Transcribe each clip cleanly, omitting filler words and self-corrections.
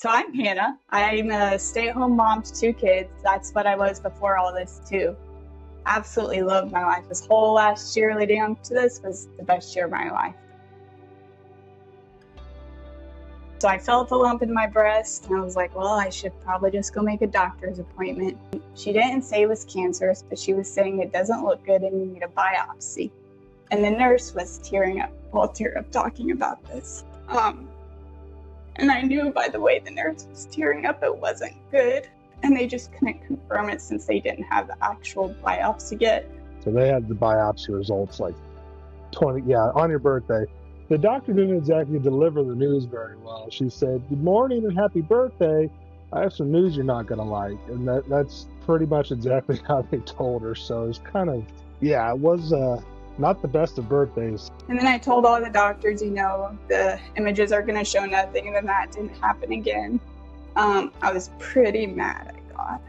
So I'm Hannah. I'm a stay-at-home mom to 2 kids. That's what I was before all this too. Absolutely loved my life. This whole last year leading up to this was the best year of my life. So I felt a lump in my breast and I was like, well, I should probably just go make a doctor's appointment. She didn't say it was cancerous, but she was saying it doesn't look good and you need a biopsy. And the nurse was tearing up. I'll tear up talking about this. And I knew by the way the nurse was tearing up it wasn't good. And they just couldn't confirm it since they didn't have the actual biopsy yet. So they had the biopsy results like on your birthday. The doctor didn't exactly deliver the news very well. She said, "Good morning and happy birthday. I have some news you're not going to like." And that's pretty much exactly how they told her. So it was kind of, it was not the best of birthdays. And then I told all the doctors, the images are going to show nothing, and then that didn't happen again. I was pretty mad at God.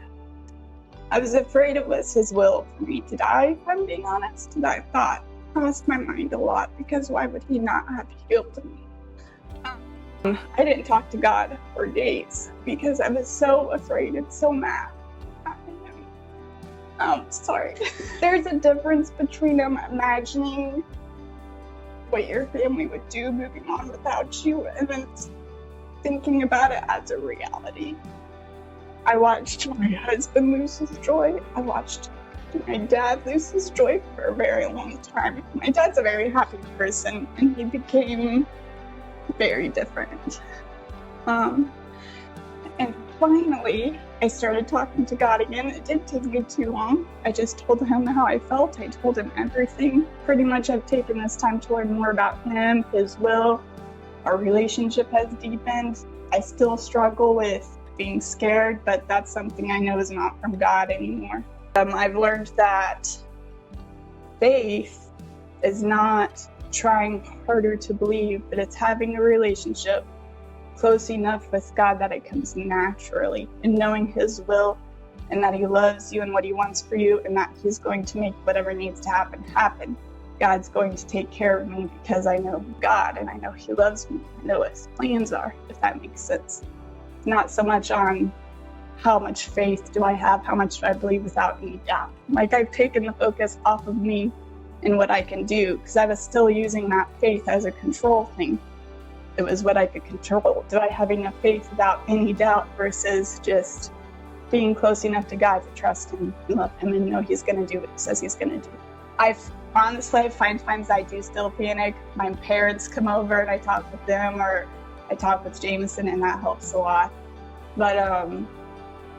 I was afraid it was His will for me to die, if I'm being honest. And I thought, crossed my mind a lot, because why would He not have healed me? I didn't talk to God for days because I was so afraid and so mad at Him. Sorry. There's a difference between imagining what your family would do moving on without you and then thinking about it as a reality. I watched my husband lose his joy. I watched my dad lose his joy for a very long time. My dad's a very happy person, and he became very different. And finally, I started talking to God again. It didn't take me too long. I just told Him how I felt. I told Him everything. Pretty much I've taken this time to learn more about Him, His will. Our relationship has deepened. I still struggle with being scared, but that's something I know is not from God anymore. I've learned that faith is not trying harder to believe, but it's having a relationship close enough with God that it comes naturally, and knowing His will and that He loves you and what He wants for you, and that He's going to make whatever needs to happen. God's going to take care of me because I know God and I know He loves me. I know what His plans are, if that makes sense. Not so much on how much faith do I have, how much do I believe without any doubt. Like, I've taken the focus off of me and what I can do, because I was still using that faith as a control thing. It was what I could control. Do I have enough faith without any doubt versus just being close enough to God to trust Him and love Him and know He's going to do what He says He's going to do? I find times I do still panic. My parents come over and I talk with them, or I talk with Jameson, and that helps a lot. But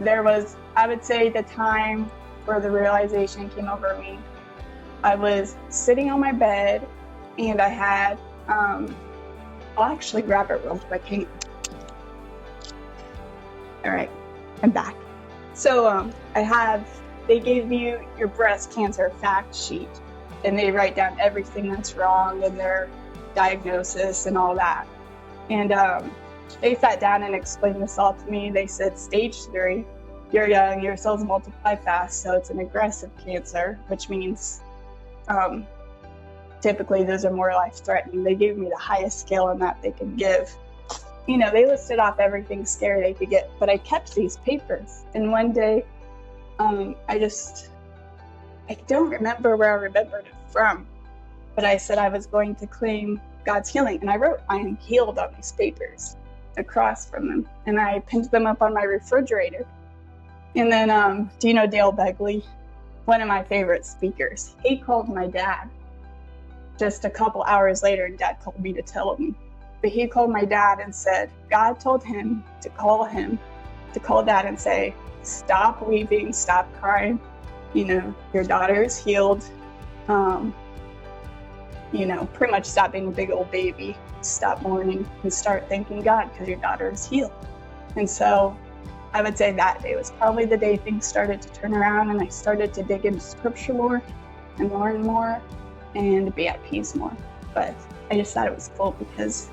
there was, I would say, the time where the realization came over me. I was sitting on my bed and I had, I'll actually grab it real quick. Hang on. All right, I'm back. So they gave you your breast cancer fact sheet, and they write down everything that's wrong and their diagnosis and all that. And they sat down and explained this all to me. They said, stage 3, you're young, your cells multiply fast, so it's an aggressive cancer, which means typically those are more life-threatening. They gave me the highest scale on that they could give. They listed off everything scary they could get, but I kept these papers. And one day, I don't remember where I remembered it from, but I said I was going to claim God's healing. And I wrote, "I am healed" on these papers across from them. And I pinned them up on my refrigerator. And then, do you know Dale Begley? One of my favorite speakers. He called my dad just a couple hours later, and Dad called me to tell me. But he called my dad and said, God told him to call Dad and say, stop weeping, stop crying. Your daughter is healed. Pretty much stop being a big old baby, stop mourning, and start thanking God because your daughter is healed. And so I would say that day was probably the day things started to turn around, and I started to dig into scripture more and learn more and be at peace more. But I just thought it was cool because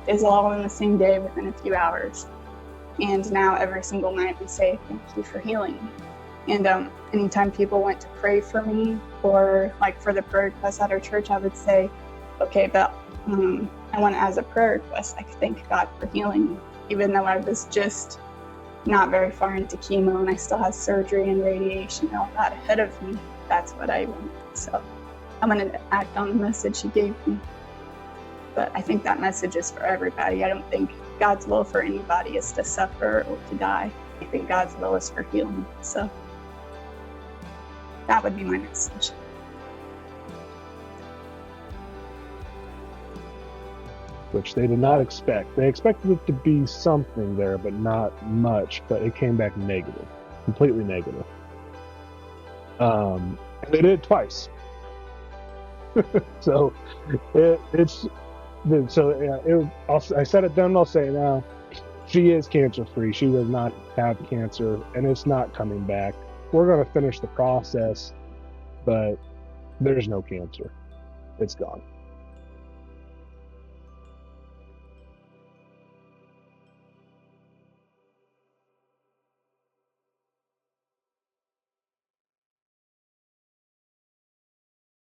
it was all in the same day within a few hours. And now every single night we say, thank you for healing me. And anytime people went to pray for me, or like for the prayer requests at our church, I would say, okay, but I want to, as a prayer request, I thank God for healing me. even though I was just not very far into chemo and I still had surgery and radiation and all that ahead of me. That's what I want. So I wanted to act on the message he gave me. But I think that message is for everybody. I don't think God's will for anybody is to suffer or to die. I think God's will is for healing. So that would be my message. Which they did not expect. They expected it to be something there, but not much. But it came back negative, completely negative. And they did it twice. So I said it then. I'll say it now. She is cancer free. She does not have cancer, and it's not coming back. We're going to finish the process, but there's no cancer. It's gone.